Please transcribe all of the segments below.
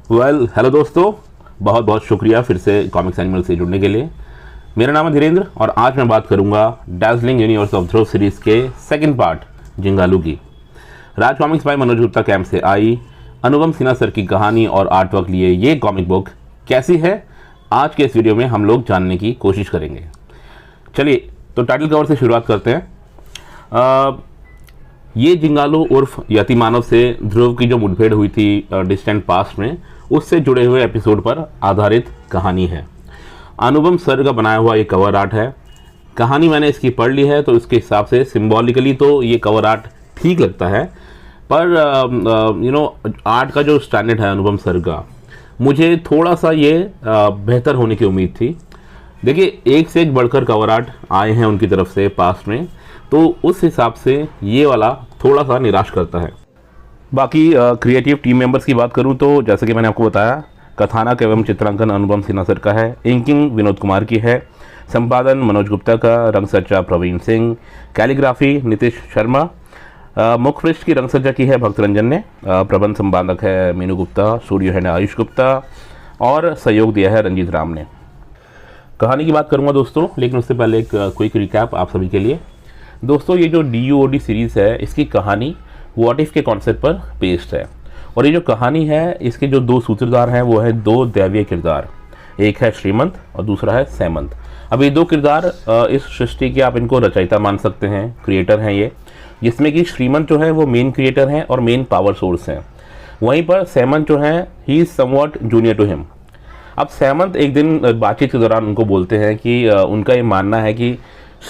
Hello दोस्तों, बहुत बहुत शुक्रिया फिर से कॉमिक्स एनिमल से जुड़ने के लिए। मेरा नाम है धीरेन्द्र और आज मैं बात करूंगा Darjeeling universe of Dhruv series के सेकंड पार्ट जिंगालू की। Raj comics by Manoj Gupta camp से आई अनुपम सिन्हा सर की कहानी और आर्ट वर्क लिए ये कॉमिक बुक कैसी है, आज के इस वीडियो में हम लोग जानने की कोशिश करेंगे। चलिए तो टाइटल कवर से शुरुआत करते हैं। ये जिंगालू उर्फ यतिमानव से ध्रुव की जो मुठभेड़ हुई थी डिस्टेंट पास्ट में, उससे जुड़े हुए एपिसोड पर आधारित कहानी है। अनुपम सर का बनाया हुआ ये कवर आर्ट है। कहानी मैंने इसकी पढ़ ली है तो उसके हिसाब से सिंबॉलिकली तो ये कवर आर्ट ठीक लगता है, पर आर्ट का जो स्टैंडर्ड है अनुपम सर का, मुझे थोड़ा सा ये बेहतर होने की उम्मीद थी। देखिए, एक से एक बढ़कर कवर आर्ट आए हैं उनकी तरफ से पास्ट में, तो उस हिसाब से ये वाला थोड़ा सा निराश करता है। बाकी क्रिएटिव टीम मेंबर्स की बात करूं तो जैसे कि मैंने आपको बताया, कथानक एवं चित्रांकन अनुपम सिन्हा सर का है, इंकिंग विनोद कुमार की है, संपादन मनोज गुप्ता का, रंगसज्जा प्रवीण सिंह, कैलीग्राफी नीतीश शर्मा, मुख्य पृष्ठ की रंगसज्जा की है भक्त रंजन ने, प्रबंध संपादक है मीनू गुप्ता, स्टूडियो है आयुष गुप्ता और सहयोग दिया है रंजीत राम ने। कहानी की बात करूंगा दोस्तों, लेकिन उससे पहले एक क्विक रिकैप आप सभी के लिए। दोस्तों, ये जो DUOD सीरीज़ है, इसकी कहानी व्हाट इफ के कॉन्सेप्ट पर बेस्ड है और ये जो कहानी है, इसके जो दो सूत्रधार हैं वो है दो दैवीय किरदार, एक है श्रीमंत और दूसरा है सैमंत। अब ये दो किरदार इस सृष्टि के आप इनको रचयिता मान सकते हैं, क्रिएटर हैं ये, जिसमें कि श्रीमंत जो है वो मेन क्रिएटर हैं और मेन पावर सोर्स हैं। वहीं पर सैमंत जो है ही is somewhat junior to him. अब सैमंत एक दिन बातचीत के दौरान उनको बोलते हैं कि उनका ये मानना है कि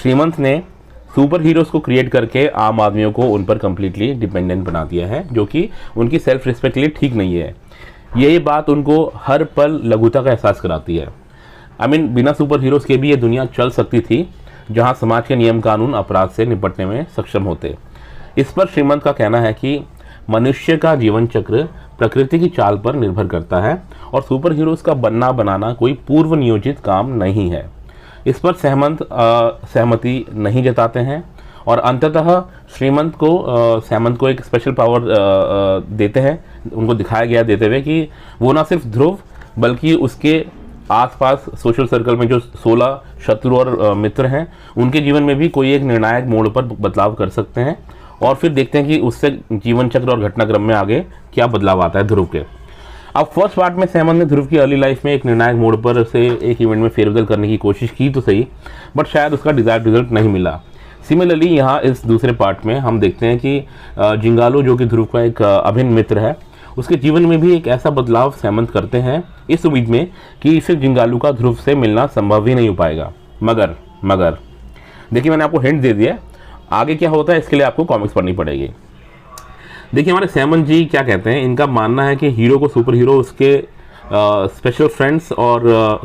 श्रीमंत ने सुपर हीरोज़ को क्रिएट करके आम आदमियों को उन पर कम्प्लीटली डिपेंडेंट बना दिया है, जो कि उनकी सेल्फ रिस्पेक्ट के लिए ठीक नहीं है। यही बात उनको हर पल लघुता का एहसास कराती है। बिना सुपर हीरोज़ के भी ये दुनिया चल सकती थी, जहां समाज के नियम कानून अपराध से निपटने में सक्षम होते। इस पर श्रीमंत का कहना है कि मनुष्य का जीवन चक्र प्रकृति की चाल पर निर्भर करता है और सुपर हीरोज़ का बनना बनाना कोई पूर्व नियोजित काम नहीं है। इस पर सहमति नहीं जताते हैं और अंततः श्रीमंत को सैमंत को एक स्पेशल पावर देते हैं, उनको दिखाया गया देते हुए कि वो ना सिर्फ ध्रुव बल्कि उसके आसपास सोशल सर्कल में जो 16 शत्रु और मित्र हैं, उनके जीवन में भी कोई एक निर्णायक मोड़ पर बदलाव कर सकते हैं और फिर देखते हैं कि उससे जीवन चक्र और घटनाक्रम में आगे क्या बदलाव आता है ध्रुव के। अब फर्स्ट पार्ट में सैमंत ने ध्रुव की अर्ली लाइफ में एक निर्णायक मोड़ पर से एक इवेंट में फेरबदल करने की कोशिश की तो सही, बट शायद उसका डिजायर्ड रिजल्ट नहीं मिला। सिमिलरली यहाँ इस दूसरे पार्ट में हम देखते हैं कि जिंगालू, जो कि ध्रुव का एक अभिन्न मित्र है, उसके जीवन में भी एक ऐसा बदलाव सैमंत करते हैं इस उम्मीद में कि फिर जिंगालू का ध्रुव से मिलना संभव ही नहीं हो पाएगा। मगर देखिए, मैंने आपको हिंट दे दिया, आगे क्या होता है इसके लिए आपको कॉमिक्स पढ़नी पड़ेगी। देखिए, हमारे सैमंत जी क्या कहते हैं, इनका मानना है कि हीरो को सुपर हीरो उसके स्पेशल फ्रेंड्स और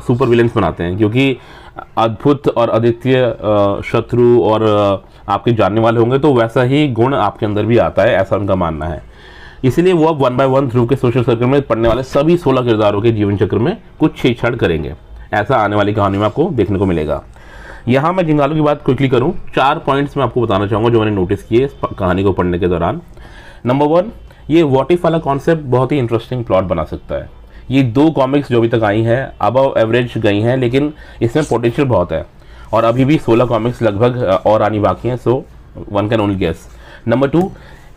सुपर विलेंस बनाते हैं, क्योंकि अद्भुत और अद्वितीय शत्रु और आपके जानने वाले होंगे तो वैसा ही गुण आपके अंदर भी आता है, ऐसा उनका मानना है। इसीलिए वो अब 1 by 1 ध्रुव के सोशल सर्कल में पढ़ने वाले सभी 16 किरदारों के जीवन चक्र में कुछ छेड़छाड़ करेंगे। ऐसा आने वाली कहानी में आपको देखने को मिलेगा। यहाँ मैं जिंगालू की बात क्विकली करूँ, 4 पॉइंट्स मैं आपको बताना चाहूँगा जो मैंने नोटिस किए इस कहानी को पढ़ने के दौरान। नंबर 1, ये व्हाट इफ वाला कॉन्सेप्ट बहुत ही इंटरेस्टिंग प्लॉट बना सकता है। ये 2 कॉमिक्स जो अभी तक आई हैं अबव एवरेज गई हैं, लेकिन इसमें पोटेंशियल बहुत है और अभी भी 16 कॉमिक्स लगभग और आनी बाकी हैं, so one can only guess. Number 2,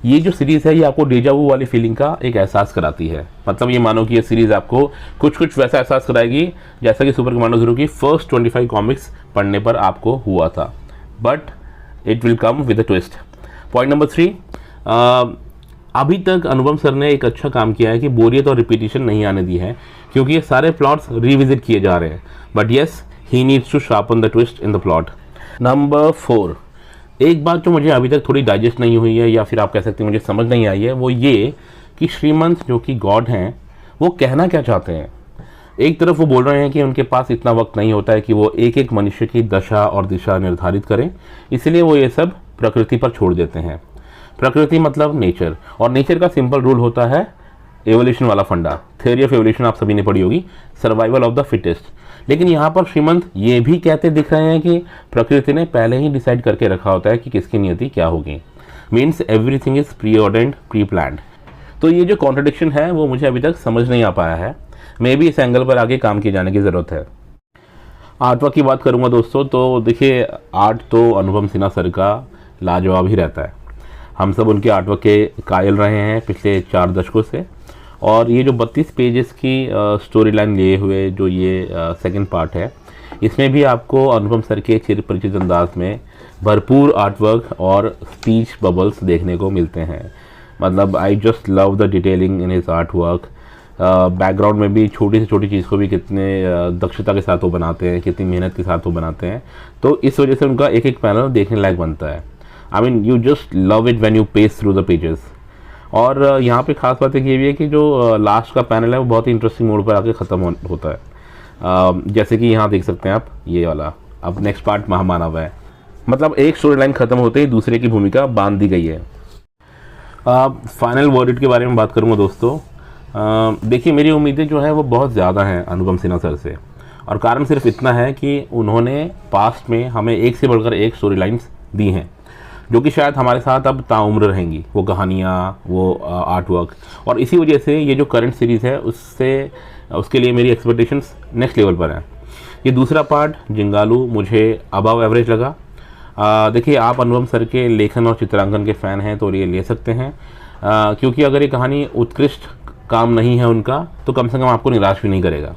ये जो सीरीज़ है ये आपको डेजावू वाली फीलिंग का एक एहसास कराती है। मतलब ये मानो कि ये सीरीज़ आपको कुछ वैसा एहसास कराएगी जैसा कि सुपर कमांडो ज़ीरो की फर्स्ट 25 कॉमिक्स पढ़ने पर आपको हुआ था, but it will come with a twist. Point number 3, अभी तक अनुपम सर ने एक अच्छा काम किया है कि बोरियत और रिपीटिशन नहीं आने दी है, क्योंकि ये सारे प्लॉट्स रिविजिट किए जा रहे हैं, but yes he needs to sharpen the twist in the plot. Number 4, एक बात जो मुझे अभी तक थोड़ी डाइजेस्ट नहीं हुई है या फिर आप कह सकते हैं मुझे समझ नहीं आई है, वो ये कि श्रीमंत जो कि गॉड हैं, वो कहना क्या चाहते हैं। एक तरफ वो बोल रहे हैं कि उनके पास इतना वक्त नहीं होता है कि वो एक एक मनुष्य की दशा और दिशा निर्धारित करें, इसलिए वो ये सब प्रकृति पर छोड़ देते हैं। प्रकृति मतलब नेचर, और नेचर का सिंपल रूल होता है एवोल्यूशन वाला फंडा, थ्योरी ऑफ एवोल्यूशन आप सभी ने पढ़ी होगी, सर्वाइवल ऑफ द फिटेस्ट। लेकिन यहाँ पर श्रीमंत ये भी कहते दिख रहे हैं कि प्रकृति ने पहले ही डिसाइड करके रखा होता है कि किसकी नियति क्या होगी। Means everything is pre ordained, pre planned. तो ये जो कॉन्ट्रडिक्शन है वो मुझे अभी तक समझ नहीं आ पाया है। मे बी इस एंगल पर आगे काम किए जाने की ज़रूरत है। आर्टवर्क की बात करूंगा दोस्तों, तो देखिए आर्ट तो अनुपम सिन्हा सर का लाजवाब ही रहता है। हम सब उनके आर्टवर्क के कायल रहे हैं पिछले 4 दशकों से। और ये जो 32 पेजेस की स्टोरी लाइन लिए हुए जो ये सेकंड पार्ट है, इसमें भी आपको अनुपम सर के चिर परिचित अंदाज में भरपूर आर्टवर्क और स्पीच बबल्स देखने को मिलते हैं। मतलब I just love the detailing in his art work. Background में भी छोटी से छोटी चीज़ को भी कितने दक्षता के साथ वो बनाते हैं, कितनी मेहनत के साथ वो बनाते हैं। तो इस वजह से उनका एक एक पैनल देखने लायक बनता है। I mean you just love it when you pace through the pages. और यहाँ पे खास बात एक ये भी है कि जो लास्ट का पैनल है वो बहुत ही इंटरेस्टिंग मोड पर आके ख़त्म होता है। जैसे कि यहाँ देख सकते हैं आप ये वाला। अब नेक्स्ट पार्ट महामानव है। मतलब एक स्टोरी लाइन ख़त्म होते ही दूसरे की भूमिका बांध दी गई है। फाइनल वर्डिक्ट के बारे में बात करूँगा दोस्तों। देखिए मेरी उम्मीदें जो हैं वो बहुत ज़्यादा हैं अनुपम सिन्हा सर से। और कारण सिर्फ इतना है कि उन्होंने पास्ट में हमें एक से बढ़कर एक स्टोरी लाइन्स दी हैं जो कि शायद हमारे साथ अब ताउम्र रहेंगी, वो कहानियाँ, वो आर्ट वर्क। और इसी वजह से ये जो करंट सीरीज़ है उसके लिए मेरी एक्सपेक्टेशंस नेक्स्ट लेवल पर हैं। ये दूसरा पार्ट जिंगालू मुझे अबव एवरेज लगा। देखिए आप अनुपम सर के लेखन और चित्रांकन के फ़ैन हैं तो ये ले सकते हैं, क्योंकि अगर ये कहानी उत्कृष्ट काम नहीं है उनका तो कम से कम आपको निराश भी नहीं करेगा।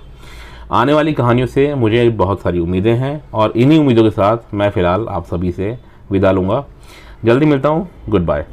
आने वाली कहानियों से मुझे बहुत सारी उम्मीदें हैं और इन्हीं उम्मीदों के साथ मैं फ़िलहाल आप सभी से विदा लूँगा। जल्दी मिलता हूँ। Good bye.